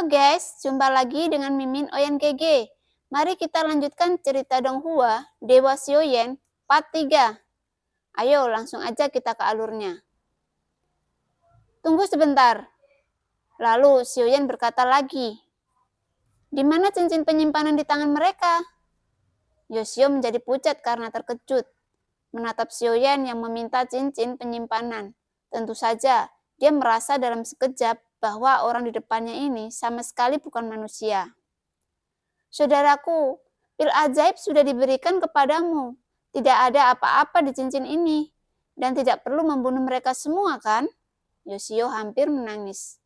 Halo guys, jumpa lagi dengan Mimin OYNKG. Mari kita lanjutkan cerita Donghua, Dewa Xiaoyan, part 3. Ayo langsung aja kita ke alurnya. Tunggu sebentar. Lalu Xiaoyan berkata lagi, di mana cincin penyimpanan di tangan mereka? Yoshio menjadi pucat karena terkejut, menatap Xiaoyan yang meminta cincin penyimpanan. Tentu saja, dia merasa dalam sekejap bahwa orang di depannya ini sama sekali bukan manusia. Saudaraku, pil ajaib sudah diberikan kepadamu. Tidak ada apa-apa di cincin ini. Dan tidak perlu membunuh mereka semua, kan? Yoshio hampir menangis.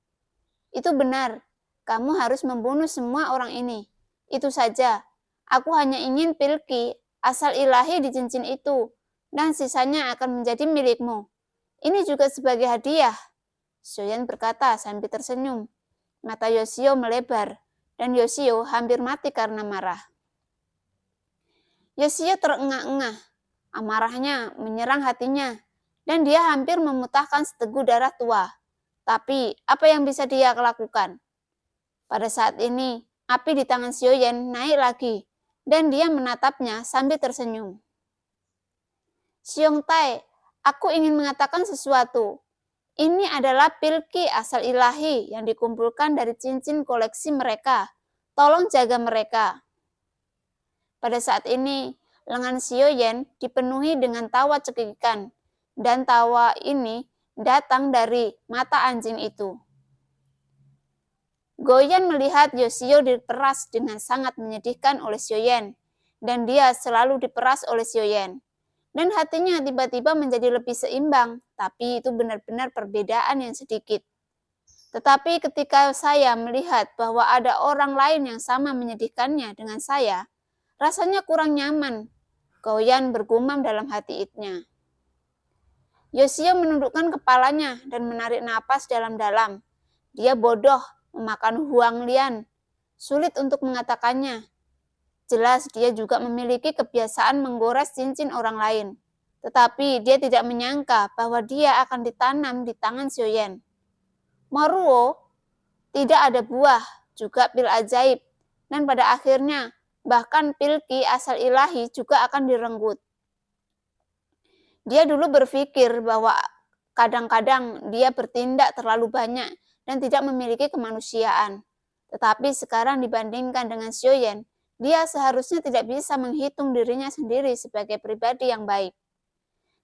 Itu benar. Kamu harus membunuh semua orang ini. Itu saja. Aku hanya ingin pil ki, asal ilahi di cincin itu. Dan sisanya akan menjadi milikmu. Ini juga sebagai hadiah. Xiaoyan berkata sambil tersenyum. Mata Yoshio melebar, dan Yoshio hampir mati karena marah. Yoshio terengah-engah, amarahnya menyerang hatinya, dan dia hampir memuntahkan seteguk darah tua. Tapi, apa yang bisa dia lakukan? Pada saat ini, api di tangan Xiaoyan naik lagi, dan dia menatapnya sambil tersenyum. Xiong Tai, aku ingin mengatakan sesuatu. Ini adalah pil ki asal ilahi yang dikumpulkan dari cincin koleksi mereka. Tolong jaga mereka. Pada saat ini, lengan Xiaoyan dipenuhi dengan tawa cekikikan, dan tawa ini datang dari mata anjing itu. Goyan melihat Yoshio diperas dengan sangat menyedihkan oleh Xiaoyan, dan dia selalu diperas oleh Xiaoyan. Dan hatinya tiba-tiba menjadi lebih seimbang, tapi itu benar-benar perbedaan yang sedikit. Tetapi ketika saya melihat bahwa ada orang lain yang sama menyedihkannya dengan saya, rasanya kurang nyaman. Goyan bergumam dalam hatinya. Yoshio menundukkan kepalanya dan menarik napas dalam-dalam. Dia bodoh memakan Huang Lian. Sulit untuk mengatakannya. Jelas dia juga memiliki kebiasaan menggores cincin orang lain. Tetapi dia tidak menyangka bahwa dia akan ditanam di tangan Xiaoyan. Maruo, tidak ada buah, juga pil ajaib. Dan pada akhirnya, bahkan pil ki asal ilahi juga akan direnggut. Dia dulu berpikir bahwa kadang-kadang dia bertindak terlalu banyak dan tidak memiliki kemanusiaan. Tetapi sekarang dibandingkan dengan Xiaoyan, dia seharusnya tidak bisa menghitung dirinya sendiri sebagai pribadi yang baik.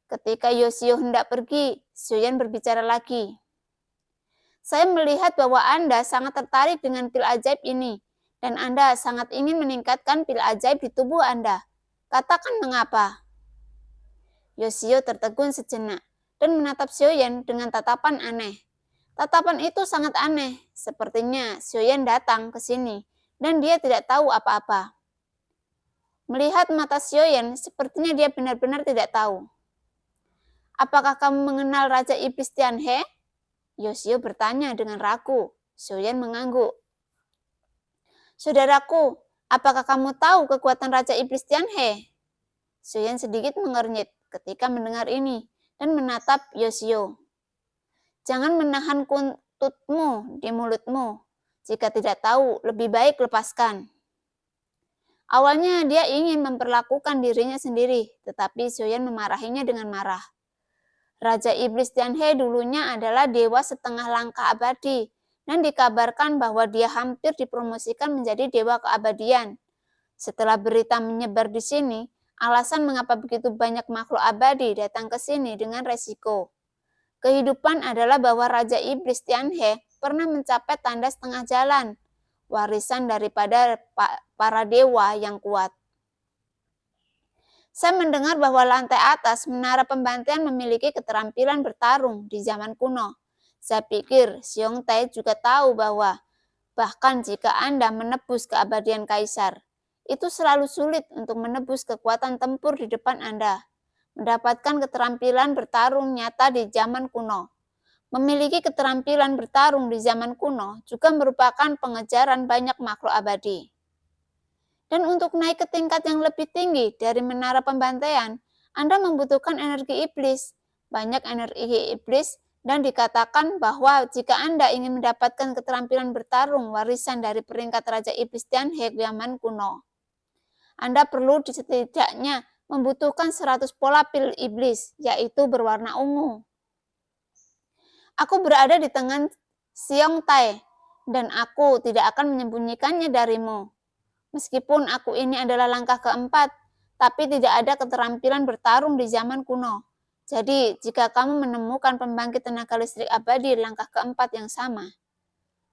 Ketika Yoshio hendak pergi, Xiaoyan berbicara lagi. Saya melihat bahwa Anda sangat tertarik dengan pil ajaib ini, dan Anda sangat ingin meningkatkan pil ajaib di tubuh Anda. Katakan mengapa? Yoshio tertegun sejenak dan menatap Xiaoyan dengan tatapan aneh. Tatapan itu sangat aneh, sepertinya Xiaoyan datang ke sini dan dia tidak tahu apa-apa. Melihat mata Xiaoyan, sepertinya dia benar-benar tidak tahu. Apakah kamu mengenal Raja Iblis Tianhe? Yoshio bertanya dengan ragu. Xiaoyan mengangguk. Saudaraku, apakah kamu tahu kekuatan Raja Iblis Tianhe? Xiaoyan sedikit mengernyit ketika mendengar ini dan menatap Yoshio. Jangan menahan kuntutmu di mulutmu. Jika tidak tahu, lebih baik lepaskan. Awalnya dia ingin memperlakukan dirinya sendiri, tetapi Xiaoyan memarahinya dengan marah. Raja Iblis Tianhe dulunya adalah dewa setengah langkah abadi, dan dikabarkan bahwa dia hampir dipromosikan menjadi dewa keabadian. Setelah berita menyebar di sini, alasan mengapa begitu banyak makhluk abadi datang ke sini dengan resiko. Kehidupan adalah bahwa Raja Iblis Tianhe pernah mencapai tanda setengah jalan, warisan daripada para dewa yang kuat. Saya mendengar bahwa lantai atas menara pembantaian memiliki keterampilan bertarung di zaman kuno. Saya pikir Xiong Tai juga tahu bahwa bahkan jika Anda menebus keabadian kaisar, itu selalu sulit untuk menebus kekuatan tempur di depan Anda. Mendapatkan keterampilan bertarung nyata di zaman kuno. Memiliki keterampilan bertarung di zaman kuno juga merupakan pengejaran banyak makhluk abadi. Dan untuk naik ke tingkat yang lebih tinggi dari menara pembantaian, Anda membutuhkan energi iblis. Banyak energi iblis Dan dikatakan bahwa jika Anda ingin mendapatkan keterampilan bertarung warisan dari peringkat Raja Iblis Tianhe zaman kuno, Anda perlu setidaknya membutuhkan 100 pola pil iblis, yaitu berwarna ungu. Aku berada di tangan Xiong Tai, dan aku tidak akan menyembunyikannya darimu. Meskipun aku ini adalah langkah keempat, tapi tidak ada keterampilan bertarung di zaman kuno. Jadi, jika kamu menemukan pembangkit tenaga listrik abadi langkah keempat yang sama,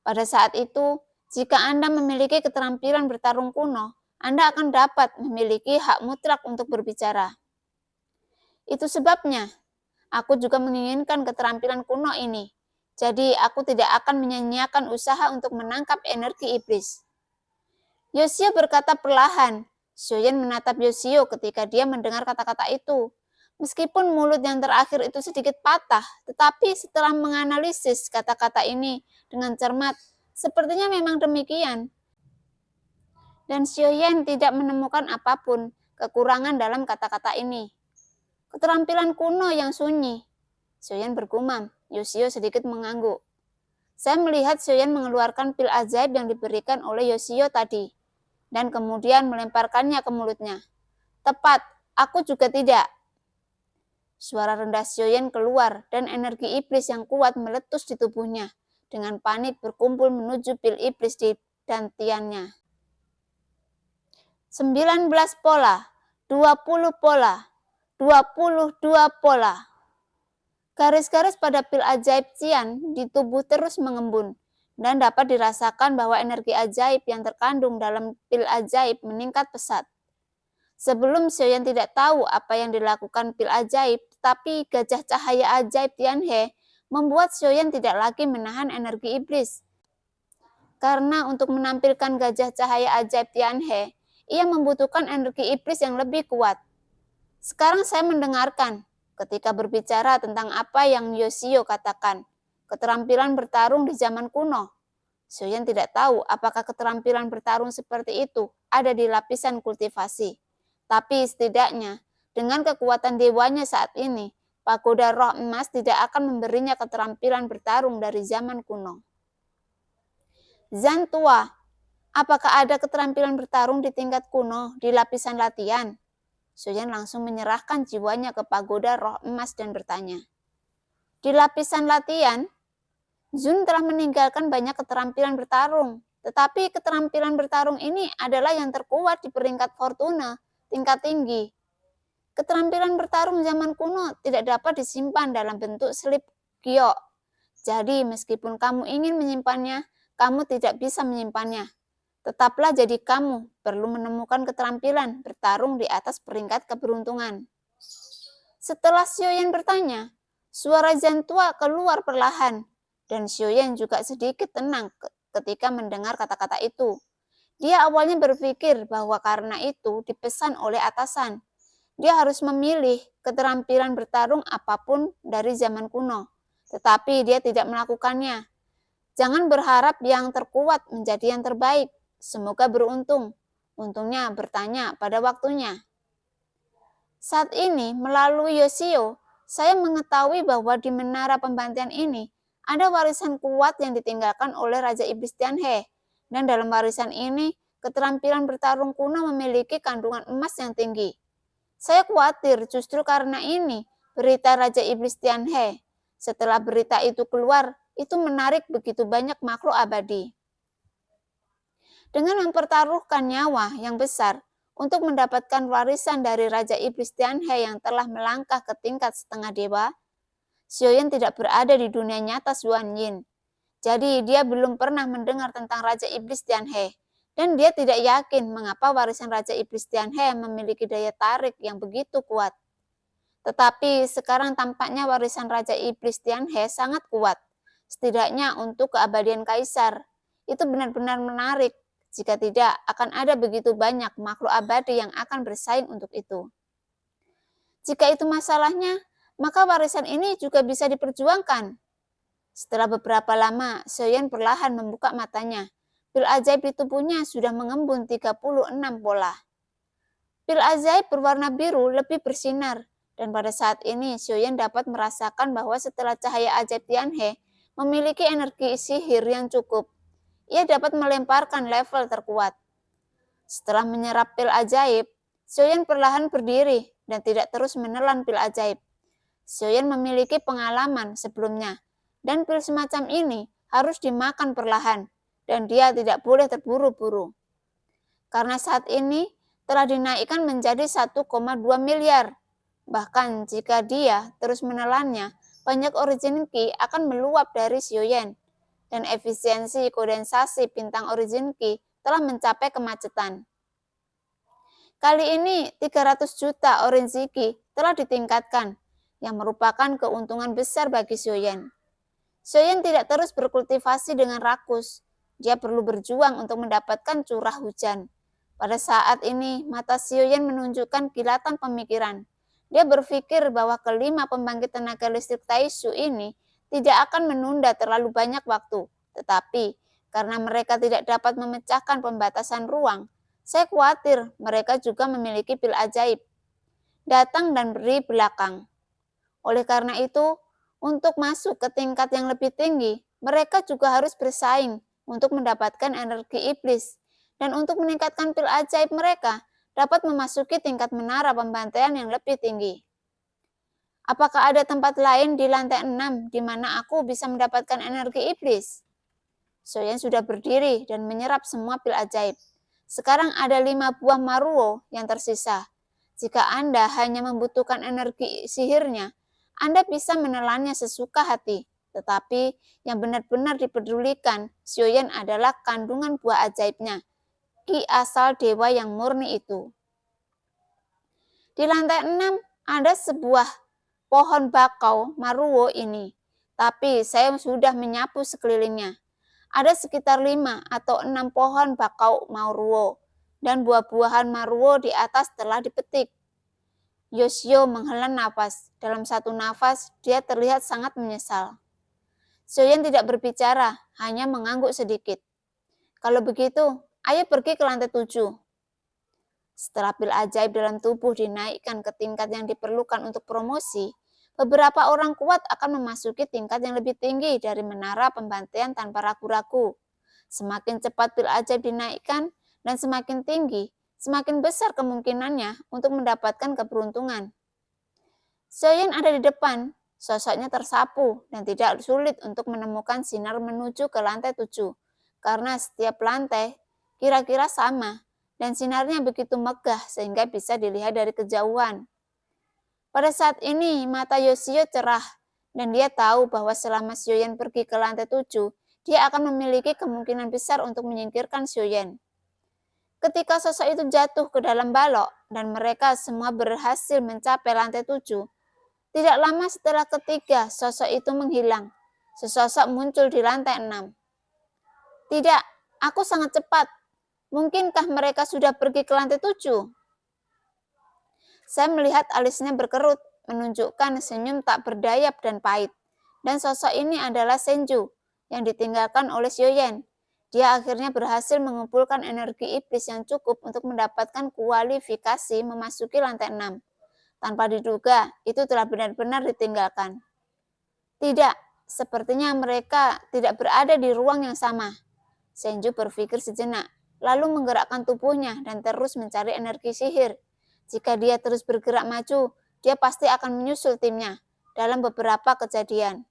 pada saat itu, jika Anda memiliki keterampilan bertarung kuno, Anda akan dapat memiliki hak mutlak untuk berbicara. Itu sebabnya, aku juga menginginkan keterampilan kuno ini. Jadi, aku tidak akan menyanyiakan usaha untuk menangkap energi iblis. Yoshio berkata perlahan. Xiaoyan menatap Yoshio ketika dia mendengar kata-kata itu. Meskipun mulut yang terakhir itu sedikit patah, tetapi setelah menganalisis kata-kata ini dengan cermat, sepertinya memang demikian. Dan Xiaoyan tidak menemukan apapun kekurangan dalam kata-kata ini. Keterampilan kuno yang sunyi. Xiaoyan bergumam. Yoshio sedikit mengangguk. Saya melihat Xiaoyan mengeluarkan pil ajaib yang diberikan oleh Yoshio tadi, dan kemudian melemparkannya ke mulutnya. Tepat, aku juga tidak. Suara rendah Xiaoyan keluar dan energi iblis yang kuat meletus di tubuhnya. Dengan panik berkumpul menuju pil iblis di dantiannya. 19 pola, 20 pola, 22 pola. Garis-garis pada pil ajaib Xian di tubuh terus mengembun, dan dapat dirasakan bahwa energi ajaib yang terkandung dalam pil ajaib meningkat pesat. Sebelum Xiaoyan tidak tahu apa yang dilakukan pil ajaib, tetapi gajah cahaya ajaib Tianhe membuat Xiaoyan tidak lagi menahan energi iblis. Karena untuk menampilkan gajah cahaya ajaib Tianhe, ia membutuhkan energi iblis yang lebih kuat. Sekarang saya mendengarkan ketika berbicara tentang apa yang Yoshio katakan, keterampilan bertarung di zaman kuno. Xiaoyan tidak tahu apakah keterampilan bertarung seperti itu ada di lapisan kultivasi. Tapi setidaknya, dengan kekuatan dewanya saat ini, pagoda roh emas tidak akan memberinya keterampilan bertarung dari zaman kuno. Zhan tua, apakah ada keterampilan bertarung di tingkat kuno di lapisan latihan? Xiaoyan langsung menyerahkan jiwanya ke pagoda roh emas dan bertanya. Di lapisan latihan, Zun telah meninggalkan banyak keterampilan bertarung, tetapi keterampilan bertarung ini adalah yang terkuat di peringkat Fortuna tingkat tinggi. Keterampilan bertarung zaman kuno tidak dapat disimpan dalam bentuk slip gyo. Jadi meskipun kamu ingin menyimpannya, kamu tidak bisa menyimpannya. Tetaplah jadi kamu perlu menemukan keterampilan bertarung di atas peringkat keberuntungan. Setelah Xiaoyan bertanya, suara Zhan tua keluar perlahan, dan Xiaoyan juga sedikit tenang ketika mendengar kata-kata itu. Dia awalnya berpikir bahwa karena itu dipesan oleh atasan. Dia harus memilih keterampilan bertarung apapun dari zaman kuno. Tetapi dia tidak melakukannya. Jangan berharap yang terkuat menjadi yang terbaik. Semoga beruntung. Untungnya bertanya pada waktunya. Saat ini melalui Yoshio, saya mengetahui bahwa di menara pembantian ini ada warisan kuat yang ditinggalkan oleh Raja Iblis Tianhe. Dan dalam warisan ini, keterampilan bertarung kuno memiliki kandungan emas yang tinggi. Saya khawatir justru karena ini berita Raja Iblis Tianhe. Setelah berita itu keluar, itu menarik begitu banyak makhluk abadi. Dengan mempertaruhkan nyawa yang besar untuk mendapatkan warisan dari Raja Iblis Tianhe yang telah melangkah ke tingkat setengah dewa, Xiaoyan tidak berada di dunia nyata Xuan Yin. Jadi dia belum pernah mendengar tentang Raja Iblis Tianhe, dan dia tidak yakin mengapa warisan Raja Iblis Tianhe memiliki daya tarik yang begitu kuat. Tetapi sekarang tampaknya warisan Raja Iblis Tianhe sangat kuat, setidaknya untuk keabadian Kaisar. Itu benar-benar menarik, jika tidak akan ada begitu banyak makhluk abadi yang akan bersaing untuk itu. Jika itu masalahnya, maka warisan ini juga bisa diperjuangkan. Setelah beberapa lama, Xiaoyan perlahan membuka matanya. Pil ajaib di tubuhnya sudah mengembun 36 pola. Pil ajaib berwarna biru lebih bersinar Dan pada saat ini, Xiaoyan dapat merasakan bahwa setelah cahaya ajaib Tianhe memiliki energi sihir yang cukup, ia dapat melemparkan level terkuat. Setelah menyerap pil ajaib, Xiaoyan perlahan berdiri dan tidak terus menelan pil ajaib. Xiaoyan memiliki pengalaman sebelumnya, dan pil semacam ini harus dimakan perlahan, dan dia tidak boleh terburu-buru. Karena saat ini telah dinaikkan menjadi 1,2 miliar. Bahkan jika dia terus menelannya, banyak origin key akan meluap dari Xiaoyan, dan efisiensi kondensasi bintang origin key telah mencapai kemacetan. Kali ini 300 juta origin key telah ditingkatkan, yang merupakan keuntungan besar bagi Xiaoyan. Xiaoyan tidak terus berkultivasi dengan rakus, dia perlu berjuang untuk mendapatkan curah hujan. Pada saat ini, mata Xiaoyan menunjukkan kilatan pemikiran. Dia berpikir bahwa kelima pembangkit tenaga listrik Taishu ini tidak akan menunda terlalu banyak waktu. Tetapi, karena mereka tidak dapat memecahkan pembatasan ruang, saya khawatir mereka juga memiliki pil ajaib. Datang dan beri belakang. Oleh karena itu, untuk masuk ke tingkat yang lebih tinggi, mereka juga harus bersaing untuk mendapatkan energi iblis. Dan untuk meningkatkan pil ajaib mereka, dapat memasuki tingkat menara pembantaian yang lebih tinggi. Apakah ada tempat lain di lantai 6 di mana aku bisa mendapatkan energi iblis? Xiaoyan sudah berdiri dan menyerap semua pil ajaib. Sekarang ada 5 buah maruo yang tersisa. Jika Anda hanya membutuhkan energi sihirnya, Anda bisa menelannya sesuka hati. Tetapi yang benar-benar dipedulikan Xiaoyan adalah kandungan buah ajaibnya, ki asal dewa yang murni itu. Di lantai 6 ada sebuah pohon bakau maruo ini, tapi saya sudah menyapu sekelilingnya. Ada sekitar 5 atau 6 pohon bakau maruo, dan buah-buahan maruo di atas telah dipetik. Yoshio menghela nafas. Dalam satu nafas, dia terlihat sangat menyesal. Xiaoyan tidak berbicara, hanya mengangguk sedikit. Kalau begitu, ayo pergi ke lantai 7. Setelah pil ajaib dalam tubuh dinaikkan ke tingkat yang diperlukan untuk promosi, beberapa orang kuat akan memasuki tingkat yang lebih tinggi dari menara pembantaian tanpa ragu-ragu. Semakin cepat pil ajaib dinaikkan dan semakin tinggi, semakin besar kemungkinannya untuk mendapatkan keberuntungan. Xiaoyan ada di depan, sosoknya tersapu dan tidak sulit untuk menemukan sinar menuju ke lantai 7, karena setiap lantai kira-kira sama, dan sinarnya begitu megah sehingga bisa dilihat dari kejauhan. Pada saat ini, mata Yoshio cerah, dan dia tahu bahwa selama Xiaoyan pergi ke lantai 7, dia akan memiliki kemungkinan besar untuk menyingkirkan Xiaoyan. Ketika sosok itu jatuh ke dalam balok, dan mereka semua berhasil mencapai lantai 7, tidak lama setelah ketiga sosok itu menghilang, sesosok muncul di lantai 6. Tidak, aku sangat cepat. Mungkinkah mereka sudah pergi ke lantai 7? Saya melihat alisnya berkerut, menunjukkan senyum tak berdayap dan pahit. Dan sosok ini adalah Senju, yang ditinggalkan oleh Xiaoyan. Dia akhirnya berhasil mengumpulkan energi iblis yang cukup untuk mendapatkan kualifikasi memasuki lantai 6. Tanpa diduga, itu telah benar-benar ditinggalkan. Tidak, sepertinya mereka tidak berada di ruang yang sama. Senju berpikir sejenak, lalu menggerakkan tubuhnya dan terus mencari energi sihir. Jika dia terus bergerak maju, dia pasti akan menyusul timnya dalam beberapa kejadian.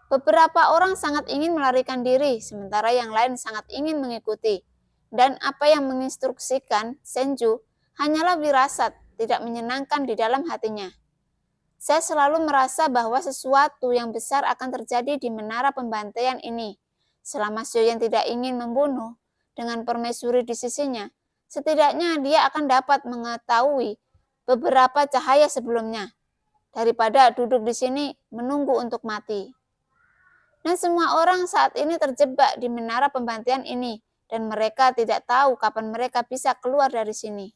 Beberapa orang sangat ingin melarikan diri, sementara yang lain sangat ingin mengikuti. Dan apa yang menginstruksikan Senju hanyalah wirasat, tidak menyenangkan di dalam hatinya. Saya selalu merasa bahwa sesuatu yang besar akan terjadi di menara pembantaian ini. Selama Xiaoyan tidak ingin membunuh dengan permaisuri di sisinya, setidaknya dia akan dapat mengetahui beberapa cahaya sebelumnya, daripada duduk di sini menunggu untuk mati. Dan semua orang saat ini terjebak di menara pembantaian ini, dan mereka tidak tahu kapan mereka bisa keluar dari sini.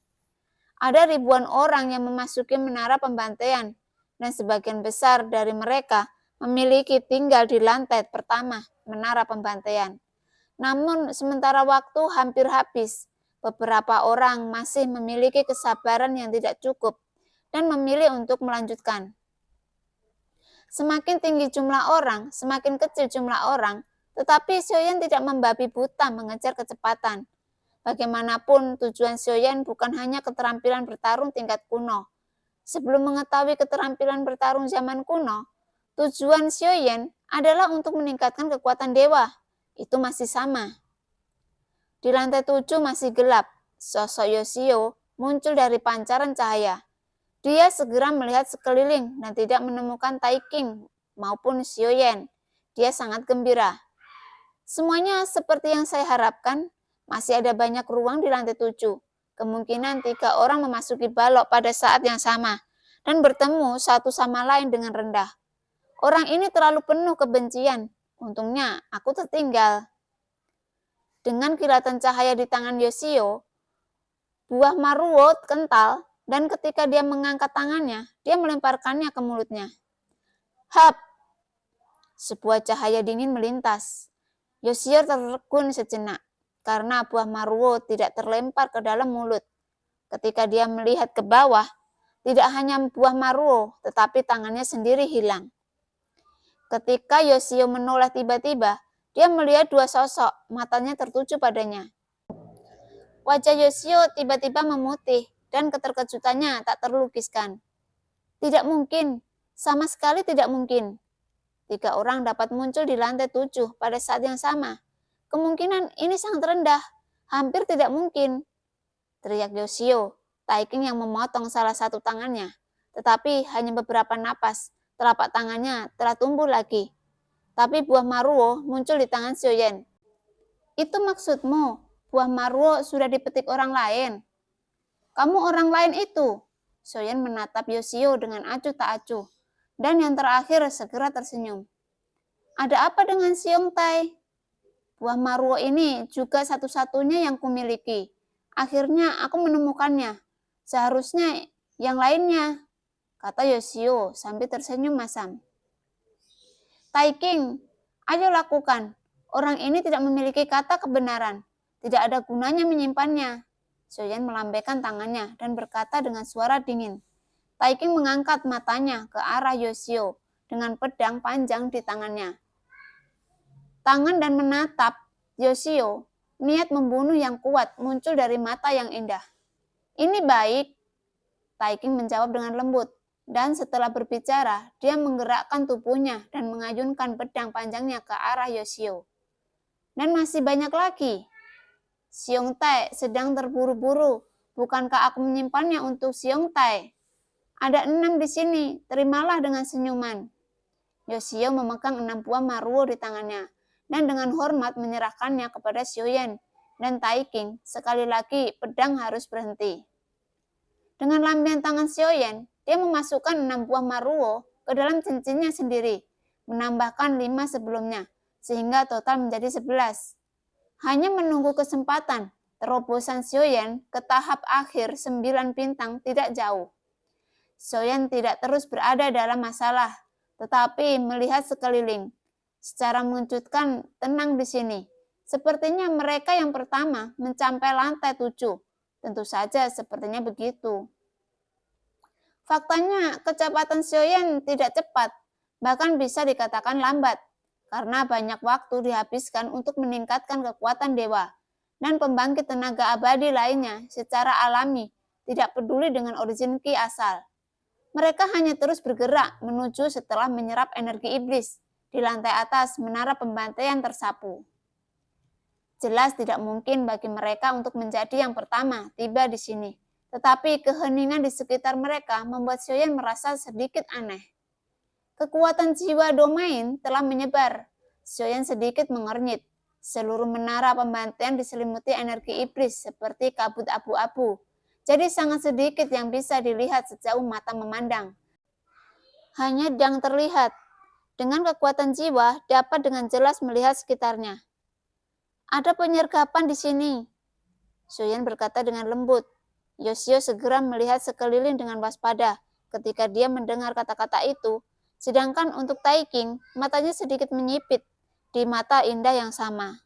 Ada ribuan orang yang memasuki menara pembantaian, dan sebagian besar dari mereka memiliki tinggal di lantai pertama menara pembantaian. Namun sementara waktu hampir habis, beberapa orang masih memiliki kesabaran yang tidak cukup dan memilih untuk melanjutkan. Semakin tinggi jumlah orang, semakin kecil jumlah orang, tetapi Xiaoyan tidak membabi buta mengejar kecepatan. Bagaimanapun, tujuan Xiaoyan bukan hanya keterampilan bertarung tingkat kuno. Sebelum mengetahui keterampilan bertarung zaman kuno, tujuan Xiaoyan adalah untuk meningkatkan kekuatan dewa. Itu masih sama. Di lantai 7 masih gelap. Sosok Yoshio muncul dari pancaran cahaya. Dia segera melihat sekeliling dan tidak menemukan Tai King maupun Xiaoyan. Dia sangat gembira. Semuanya seperti yang saya harapkan. Masih ada banyak ruang di lantai 7. Kemungkinan 3 orang memasuki balok pada saat yang sama dan bertemu satu sama lain dengan rendah. Orang ini terlalu penuh kebencian. Untungnya aku tertinggal. Dengan kilatan cahaya di tangan Yoshio, buah maruo kental, dan ketika dia mengangkat tangannya, dia melemparkannya ke mulutnya. Hap! Sebuah cahaya dingin melintas. Yoshio tertegun sejenak karena buah maruo tidak terlempar ke dalam mulut. Ketika dia melihat ke bawah, tidak hanya buah maruo, tetapi tangannya sendiri hilang. Ketika Yoshio menoleh tiba-tiba, dia melihat 2 sosok, matanya tertuju padanya. Wajah Yoshio tiba-tiba memutih dan keterkejutannya tak terlukiskan. Tidak mungkin, sama sekali tidak mungkin. 3 orang dapat muncul di lantai 7 pada saat yang sama. Kemungkinan ini sangat rendah, hampir tidak mungkin, teriak Yoshio. Tai King yang memotong salah satu tangannya, tetapi hanya beberapa napas, telapak tangannya telah tumbuh lagi. Tapi buah maruo muncul di tangan Xiaoyan. Itu maksudmu, buah maruo sudah dipetik orang lain? Kamu orang lain itu? Xiaoyan menatap Yoshio dengan acuh tak acuh, dan yang terakhir segera tersenyum. Ada apa dengan Xiong Tai? Buah maruo ini juga satu-satunya yang kumiliki. Akhirnya aku menemukannya. Seharusnya yang lainnya, kata Yoshio sambil tersenyum masam. Tai King, ayo lakukan. Orang ini tidak memiliki kata kebenaran. Tidak ada gunanya menyimpannya. Xiaoyan melambaikan tangannya dan berkata dengan suara dingin. Tai King mengangkat matanya ke arah Yoshio dengan pedang panjang di tangannya. Tangan dan menatap Yoshio, niat membunuh yang kuat muncul dari mata yang indah. Ini baik, Tai King menjawab dengan lembut, dan setelah berbicara, dia menggerakkan tubuhnya dan mengayunkan pedang panjangnya ke arah Yoshio. Dan masih banyak lagi. Xiong Tai sedang terburu-buru, bukankah aku menyimpannya untuk Xiong Tai? Ada 6 di sini, terimalah dengan senyuman. Yoshio memegang 6 buah maruo di tangannya, dan dengan hormat menyerahkannya kepada Xiaoyan dan Tai King. Sekali lagi, pedang harus berhenti. Dengan lambaian tangan Xiaoyan, dia memasukkan 6 buah maruo ke dalam cincinnya sendiri, menambahkan 5 sebelumnya, sehingga total menjadi 11. Hanya menunggu kesempatan, terobosan Xiaoyan ke tahap akhir 9 bintang tidak jauh. Xiaoyan tidak terus berada dalam masalah, tetapi melihat sekeliling. Secara mengejutkan, tenang di sini. Sepertinya mereka yang pertama mencapai lantai 7. Tentu saja sepertinya begitu. Faktanya, kecepatan Xiaoyan tidak cepat, bahkan bisa dikatakan lambat, karena banyak waktu dihabiskan untuk meningkatkan kekuatan dewa dan pembangkit tenaga abadi lainnya secara alami, tidak peduli dengan origin ki asal. Mereka hanya terus bergerak menuju setelah menyerap energi iblis. Di lantai atas, menara pembantaian tersapu. Jelas tidak mungkin bagi mereka untuk menjadi yang pertama tiba di sini. Tetapi keheningan di sekitar mereka membuat Xiaoyan merasa sedikit aneh. Kekuatan jiwa domain telah menyebar. Xiaoyan sedikit mengernyit. Seluruh menara pembantaian diselimuti energi iblis seperti kabut abu-abu. Jadi sangat sedikit yang bisa dilihat sejauh mata memandang. Hanya yang terlihat. Dengan kekuatan jiwa, dapat dengan jelas melihat sekitarnya. Ada penyergapan di sini, Xiaoyan berkata dengan lembut. Yoshio segera melihat sekeliling dengan waspada ketika dia mendengar kata-kata itu, sedangkan untuk Tai King, matanya sedikit menyipit di mata indah yang sama.